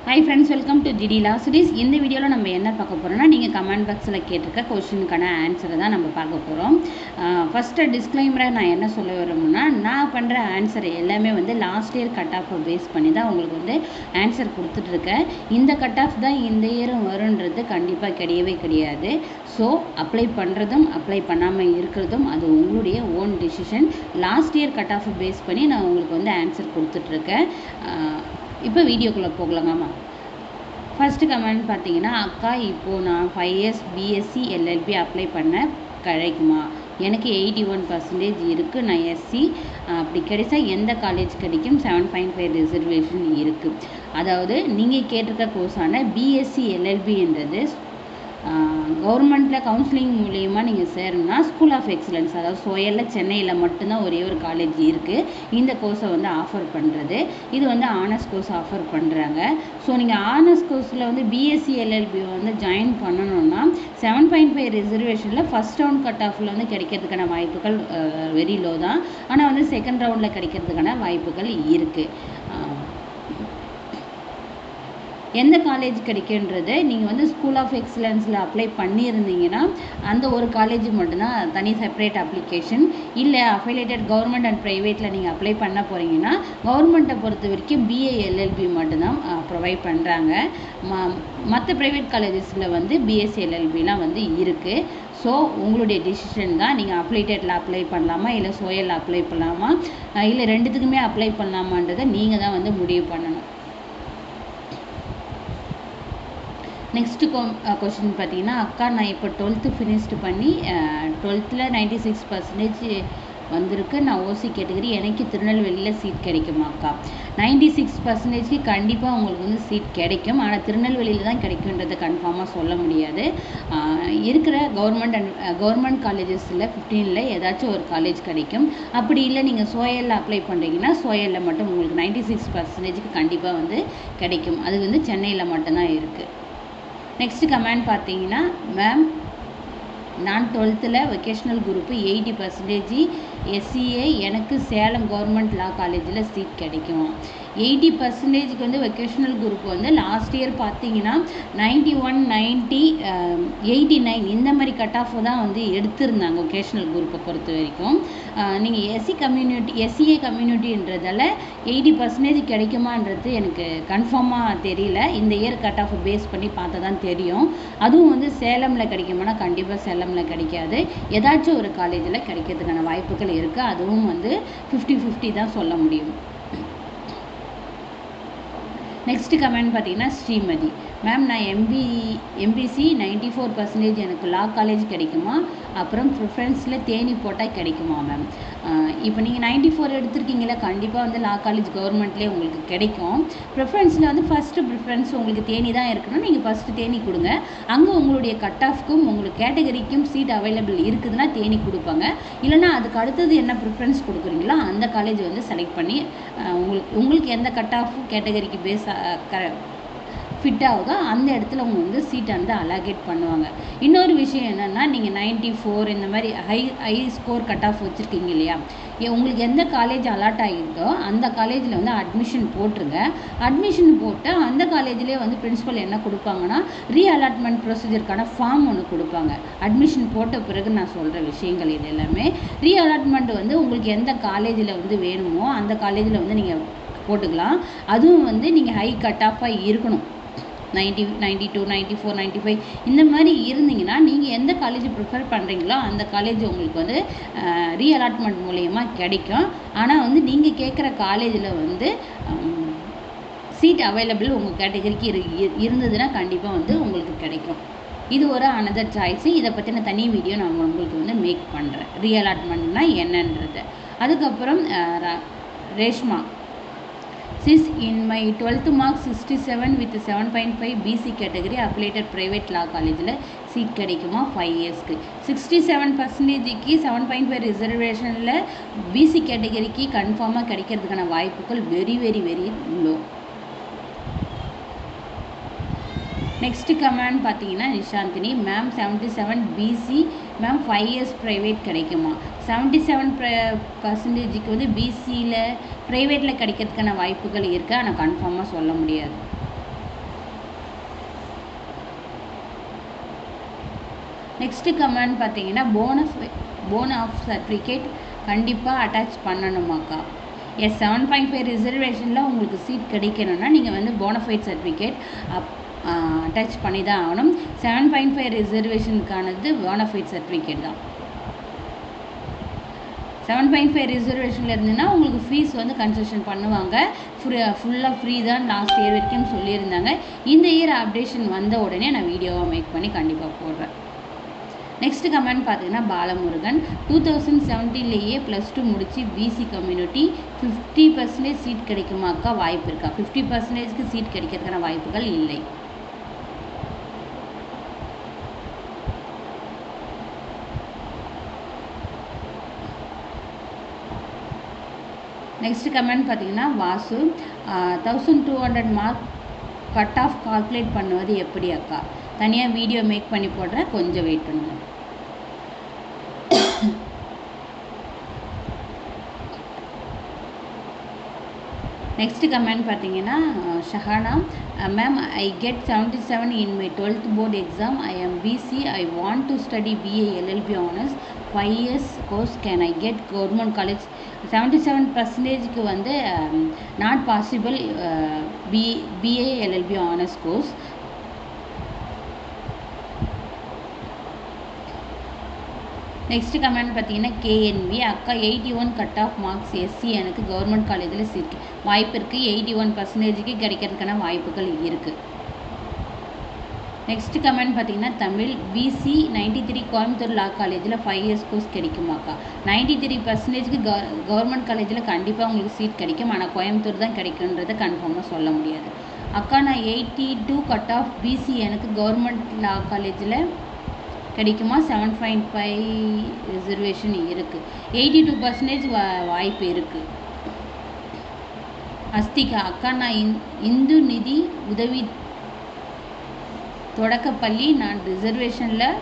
Hi friends, welcome to GD Law Series. இந்த வீடியோவில் நம்ம என்ன பார்க்க போகிறோம்னா, நீங்கள் கமெண்ட் பாக்ஸில் கேட்டிருக்க கொஸ்டினுக்கான ஆன்சரை தான் நம்ம பார்க்க போகிறோம். ஃபஸ்ட்டு டிஸ்க்ளைமரை நான் என்ன சொல்ல விரும்புனா, நான் பண்ணுற ஆன்சர் எல்லாமே வந்து லாஸ்ட் இயர் கட் ஆஃபை பேஸ் பண்ணி தான் உங்களுக்கு வந்து ஆன்சர் கொடுத்துட்ருக்கேன். இந்த கட் ஆஃப் தான் இந்த இயரும் வருன்றது கண்டிப்பாக கிடையவே கிடையாது. ஸோ அப்ளை பண்ணுறதும் அப்ளை பண்ணாமல் இருக்கிறதும் அது உங்களுடைய own decision. Last year cut ஆஃபை பேஸ் பண்ணி நான் உங்களுக்கு வந்து ஆன்சர் கொடுத்துட்ருக்கேன். இப்போ வீடியோக்குள்ளே போகலாங்கம்மா. ஃபஸ்ட்டு கமெண்ட் பார்த்தீங்கன்னா, அக்கா இப்போது நான் 5 years பிஎஸ்சி எல்எல்பி அப்ளை பண்ண கிடைக்குமா? எனக்கு 81% இருக்குது. நான் எஸ்சி. அப்படி கிடைச்சா எந்த காலேஜ் கிடைக்கும்? 7.5 ரிசர்வேஷன் இருக்குது. அதாவது நீங்கள் கேட்டிருக்க கோர்ஸான பிஎஸ்சி எல்எல்பின்றது கவர்மெண்ட்டில் கவுன்சிலிங் மூலிமா நீங்கள் சேரணும்னா ஸ்கூல் ஆஃப் எக்ஸலன்ஸ், அதாவது சோயலில் சென்னையில் மட்டும்தான் ஒரே ஒரு காலேஜ் இருக்குது இந்த கோர்ஸை வந்து ஆஃபர் பண்ணுறது. இது வந்து ஆனர்ஸ் கோர்ஸ் ஆஃபர் பண்ணுறாங்க. ஸோ நீங்கள் ஆனர்ஸ் கோர்ஸில் வந்து பிஎஸ்சி எல்எல்பி வந்து ஜாயின் பண்ணணுன்னா 7.5 ரிசர்வேஷனில் ஃபஸ்ட் ரவுண்ட் கட் ஆஃபில் வந்து கிடைக்கிறதுக்கான வாய்ப்புகள் வெரி லோ தான். ஆனால் வந்து செகண்ட் ரவுண்டில் கிடைக்கிறதுக்கான வாய்ப்புகள் இருக்குது. எந்த காலேஜ் கிடைக்குன்றது நீங்கள் வந்து ஸ்கூல் ஆஃப் எக்ஸலன்ஸில் அப்ளை பண்ணியிருந்தீங்கன்னா அந்த ஒரு காலேஜ் மட்டும்தான் தனி செப்பரேட் அப்ளிகேஷன். இல்லை அஃபிலியேட்டட் கவர்மெண்ட் அண்ட் ப்ரைவேட்டில் நீங்கள் அப்ளை பண்ண போகிறீங்கன்னா கவர்மெண்ட்டை பொறுத்த வரைக்கும் பிஏ எல்எல்பி மட்டும்தான் ப்ரொவைட் பண்ணுறாங்க. மற்ற ப்ரைவேட் காலேஜஸில் வந்து பிஎஸ்சி எல்எல்பிலாம் வந்து இருக்குது. ஸோ உங்களுடைய டிசிஷன் தான். நீங்கள் அஃபிலியேட்டடில் அப்ளை பண்ணலாமா, இல்லை சோயலில் அப்ளை பண்ணலாமா, இல்லை ரெண்டுத்துக்குமே அப்ளை பண்ணலாமான்றதை நீங்கள் தான் வந்து முடிவு பண்ணணும். நெக்ஸ்ட்டு கொஸ்டின் பார்த்தீங்கன்னா, அக்கா நான் இப்போ 12th ஃபினிஷ்டு பண்ணி 12th 96% வந்திருக்கு. நான் ஓசி கேட்டகரி. எனக்கு திருநெல்வேலியில் சீட் கிடைக்குமா அக்கா? 96% கண்டிப்பாக உங்களுக்கு வந்து சீட் கிடைக்கும். ஆனால் திருநெல்வேலியில் தான் கிடைக்குன்றதை கன்ஃபார்மாக சொல்ல முடியாது. இருக்கிற கவர்மெண்ட் காலேஜஸில் 15ல் ஏதாச்சும் ஒரு காலேஜ் கிடைக்கும். அப்படி இல்லை நீங்கள் சோயலில் அப்ளை பண்ணுறீங்கன்னா சோயலில் மட்டும் உங்களுக்கு 96% கண்டிப்பாக வந்து கிடைக்கும். அது வந்து சென்னையில் மட்டும்தான் இருக்குது. நெக்ஸ்ட்டு கமெண்ட் பார்த்தீங்கன்னா, மேம் நான் 12th வொகேஷ்னல் குரூப்பு 80% எஸ்சிஏ, எனக்கு சேலம் கவர்மெண்ட் லா காலேஜில் சீட் கிடைக்கும். 80%க்கு வந்து வொகேஷ்னல் குரூப் வந்து லாஸ்ட் இயர் பார்த்தீங்கன்னா 91, 90, 89 இந்த மாதிரி கட் ஆஃப் தான் வந்து எடுத்திருந்தாங்க வொகேஷ்னல் குரூப்பை பொறுத்த வரைக்கும். நீங்கள் எஸ்சிஏ கம்யூனிட்டின்றதால 80% கிடைக்குமான்றது எனக்கு கன்ஃபார்மாக தெரியல. இந்த இயர் கட் ஆஃப் பேஸ் பண்ணி பார்த்தா தான் தெரியும். அதுவும் வந்து சேலமில் கிடைக்குமானா கண்டிப்பாக சேலமில் கிடைக்காது. ஏதாச்சும் ஒரு காலேஜில் கிடைக்கிறதுக்கான வாய்ப்புகள் இருக்குது. அதுவும் வந்து 50-50 தான் சொல்ல முடியும். நெக்ஸ்ட்டு கமெண்ட் பார்த்தீங்கன்னா, ஸ்ரீமதி மேம் நான் எம்பிசி 94% எனக்கு லா காலேஜ் கிடைக்குமா? அப்புறம் ப்ரிஃபரன்ஸில் தேனி போட்டால் கிடைக்குமா மேம்? இப்போ நீங்கள் 94 எடுத்திருக்கீங்களா, கண்டிப்பாக வந்து லா காலேஜ் கவர்மெண்ட்லேயே உங்களுக்கு கிடைக்கும். ப்ரிஃபரன்ஸில் வந்து ஃபஸ்ட்டு ப்ரிஃபரன்ஸ் உங்களுக்கு தேனி தான் இருக்கணும். நீங்கள் ஃபஸ்ட்டு தேனி கொடுங்க. அங்கே உங்களுடைய கட் ஆஃப்க்கும் உங்களுக்கு கேட்டகரிக்கும் சீட் அவைலபிள் இருக்குதுன்னா தேனி கொடுப்பாங்க. இல்லைனா அதுக்கு அடுத்தது என்ன ப்ரிஃபரன்ஸ் கொடுக்குறீங்களோ அந்த காலேஜ் வந்து செலக்ட் பண்ணி உங்களுக்கு எந்த கட் ஆஃப் கேட்டகரிக்கு பேஸ் ஃபிட் ஆகுதோ அந்த இடத்துல அவங்க வந்து சீட்டை வந்து அலாகேட் பண்ணுவாங்க. இன்னொரு விஷயம் என்னென்னா, நீங்கள் 94 இந்த மாதிரி ஹை ஸ்கோர் கட் ஆஃப் வச்சுருக்கீங்க இல்லையா, உங்களுக்கு எந்த காலேஜ் அலாட் ஆகிருக்கோ அந்த காலேஜில் வந்து அட்மிஷன் போட்டுருங்க. அட்மிஷன் போட்டு அந்த காலேஜ்லேயே வந்து பிரின்ஸிபல் என்ன கொடுப்பாங்கன்னா ரீஅலாட்மெண்ட் ப்ரொசீஜருக்கான ஃபார்ம் ஒன்று கொடுப்பாங்க. அட்மிஷன் போட்ட பிறகு நான் சொல்கிற விஷயங்கள் இது எல்லாமே. ரீஅலாட்மெண்ட் வந்து உங்களுக்கு எந்த காலேஜில் வந்து வேணுமோ அந்த காலேஜில் வந்து நீங்கள் போட்டுக்கலாம். அதுவும் வந்து நீங்கள் ஹை கட் ஆஃபாக இருக்கணும். 90, 92, 94, 95 இந்த மாதிரி இருந்தீங்கன்னா நீங்கள் எந்த காலேஜ் ப்ரிஃபர் பண்ணுறீங்களோ அந்த காலேஜ் உங்களுக்கு வந்து ரீஅலாட்மெண்ட் மூலயமா கிடைக்கும். ஆனால் வந்து நீங்கள் கேட்குற காலேஜில் வந்து சீட் அவைலபிள் உங்கள் கேட்டகரிக்கு இருந்ததுன்னா கண்டிப்பாக வந்து உங்களுக்கு கிடைக்கும். இது ஒரு அனதர் சாய்ஸு. இதை பற்றின தனி வீடியோ நான் உங்களுக்கு வந்து மேக் பண்ணுறேன், ரீஅலாட்மெண்ட்னா என்னன்றது. அதுக்கப்புறம் Reshma sis, in my 12th mark 67 with 7.5 BC category affiliated private law காலேஜில் சீட் கிடைக்குமா 5 yearsக்கு? 67%க்கு 7.5 ரிசர்வேஷனில் பிசி கேட்டகரிக்கு கன்ஃபார்மாக கிடைக்கிறதுக்கான வாய்ப்புகள் very very very low. Next comment பார்த்தீங்கன்னா, Nishanthini ma'am 77 BC ma'am 5 years private கிடைக்குமா? 77%க்கு வந்து பிசியில் ப்ரைவேட்டில் கிடைக்கிறதுக்கான வாய்ப்புகள் இருக்குது. ஆனால் கன்ஃபார்மாக சொல்ல முடியாது. நெக்ஸ்ட்டு கமெண்ட் பார்த்தீங்கன்னா போன் ஆஃப் சர்டிஃபிகேட் கண்டிப்பாக அட்டாச் பண்ணணுமாக்கா. எஸ் 7.5 ரிசர்வேஷனில் உங்களுக்கு சீட் கிடைக்கணும்னா நீங்கள் வந்து போனஃபைட் சர்டிஃபிகேட் அட்டாச் பண்ணி தான் ஆகணும். 7.5 ரிசர்வேஷனுக்கானது போனஃபைட் சர்டிஃபிகேட் தான். 7.5 ரிசர்வேஷனில் இருந்துன்னா உங்களுக்கு ஃபீஸ் வந்து கன்செஷன் பண்ணுவாங்க. ஃபுல்லாக ஃப்ரீ தான் லாஸ்ட் இயர் வரைக்கும் சொல்லியிருந்தாங்க. இந்த இயர் அப்டேஷன் வந்த உடனே நான் வீடியோவை மேக் பண்ணி கண்டிப்பாக போடுறேன். நெக்ஸ்ட் கமெண்ட் பார்த்தீங்கன்னா பாலமுருகன் 2017 +2 முடிச்சு பிசி கம்யூனிட்டி 50% சீட் கிடைக்குமாக்கா, வாய்ப்பு இருக்கா? 50%க்கு சீட் கிடைக்கிறதுக்கான வாய்ப்புகள் இல்லை. நெக்ஸ்ட் கமெண்ட் பார்த்தீங்கன்னா Vasu 1200 mark cut off calculate பண்ணுவது எப்படி அக்கா? தனியாக வீடியோ மேக் பண்ணி போடுறேன், கொஞ்சம் வெயிட் பண்ணுங்கள். நெக்ஸ்ட் கமெண்ட் பார்த்தீங்கன்னா Shahana ma'am I get 77 in my 12th board exam. I am BC. I want to study BA LLB honours 5 years course. Can I get government college? 77%க்கு வந்து not possible BA LLB honours course. Next comment பார்த்தீங்கன்னா KNV அக்கா 81 cut off marks SC எனக்கு government காலேஜில் seat வாய்ப்பு இருக்குது. 81%க்கு கிடைக்கிறதுக்கான வாய்ப்புகள் இருக்குது. நெக்ஸ்ட் கமெண்ட் பார்த்தீங்கன்னா தமிழ் பிசி 93 கோயம்புத்தூர் லா காலேஜில் 5 years கோர்ஸ் கிடைக்குமாக்கா? 93%க்கு கவர்மெண்ட் காலேஜில் கண்டிப்பாக உங்களுக்கு சீட் கிடைக்கும். ஆனால் கோயம்புத்தூர் தான் கிடைக்குன்றதை கன்ஃபார்மாக சொல்ல முடியாது. அக்கா நான் 82 கட் ஆஃப் பிசி எனக்கு கவர்மெண்ட் லா காலேஜில் கிடைக்குமா? 7.5 ரிசர்வேஷன் இருக்குது. 82% வாய்ப்பு இருக்குது. அஸ்திகா அக்கா நான் இந்து நிதி உதவி தொடக்கப்பள்ளி நான் ரிசர்வேஷனில்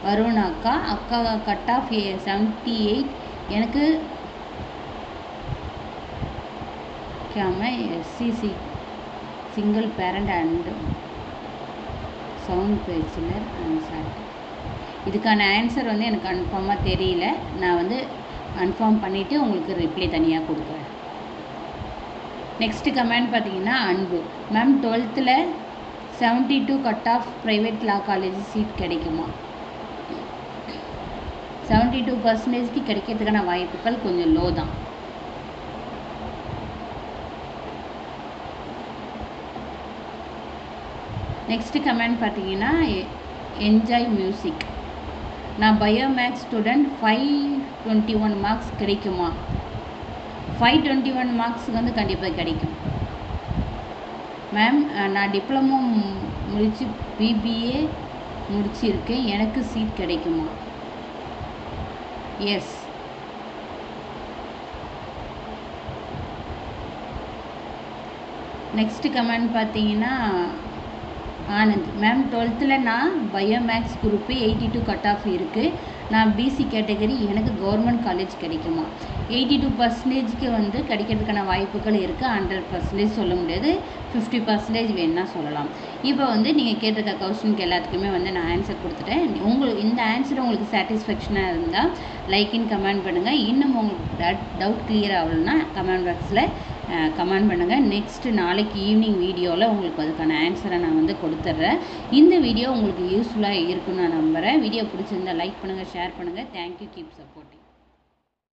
வருவேனாக்கா. அக்கா கட் ஆஃப் 78 எனக்கு SC single parent and sound bachelor and sir. இதுக்கான ஆன்சர் வந்து எனக்கு கன்ஃபார்மாக தெரியல. நான் வந்து கன்ஃபார்ம் பண்ணிவிட்டு உங்களுக்கு ரிப்ளை தனியாக கொடுக்குறேன். நெக்ஸ்ட்டு கமெண்ட் பார்த்தீங்கன்னா Anbu ma'am 12th 72 cut off private law college seat கிடைக்குமா? 72%க்கு கிடைக்கிறதுக்கான வாய்ப்புகள் கொஞ்சம் லோ தான். நெக்ஸ்ட்டு கமெண்ட் பார்த்தீங்கன்னா என்ஜாய் மியூசிக் நான் பயோமேக்ஸ் ஸ்டூடெண்ட் 521 மார்க்ஸ் கிடைக்குமா? 521 மார்க்ஸுக்கு வந்து கண்டிப்பாக கிடைக்கும். மேம் நான் டிப்ளமோ முடித்து பிபிஏ முடிச்சிருக்கேன், எனக்கு சீட் கிடைக்குமா? எஸ். நெக்ஸ்ட்டு கமெண்ட் பார்த்தீங்கன்னா ஆனந்த் மேம் 12th நான் பயோமேக்ஸ் குரூப்பு 82 கட் ஆஃப் இருக்குது. நான் பிசி கேட்டகரி எனக்கு கவர்மெண்ட் காலேஜ் கிடைக்குமா? 82%க்கு வந்து கிடைக்கிறதுக்கான வாய்ப்புகள் இருக்குது. 100% சொல்ல முடியாது. 50% வேணுன்னா சொல்லலாம். இப்போ வந்து நீங்கள் கேட்டிருக்க கொஸ்டினுக்கு எல்லாத்துக்குமே வந்து நான் ஆன்சர் கொடுத்துட்டேன். இந்த ஆன்சர் உங்களுக்கு சாட்டிஸ்ஃபேக்ஷனாக இருந்தால் லைக்கின்னு கமெண்ட் பண்ணுங்கள். இன்னும் உங்களுக்கு டவுட் கிளியர் ஆகலைன்னா கமெண்ட் பாக்ஸில் கமெண்ட் பண்ணுங்கள். நெக்ஸ்ட்டு நாளைக்கு ஈவினிங் வீடியோவில் உங்களுக்கு அதுக்கான ஆன்சரை நான் வந்து கொடுத்துட்றேன். இந்த வீடியோ உங்களுக்கு யூஸ்ஃபுல்லாக இருக்குன்னு நான் நம்புகிறேன். வீடியோ பிடிச்சிருந்தால் லைக் பண்ணுங்கள், ஷேர் பண்ணுங்கள். Thank you, keep supporting.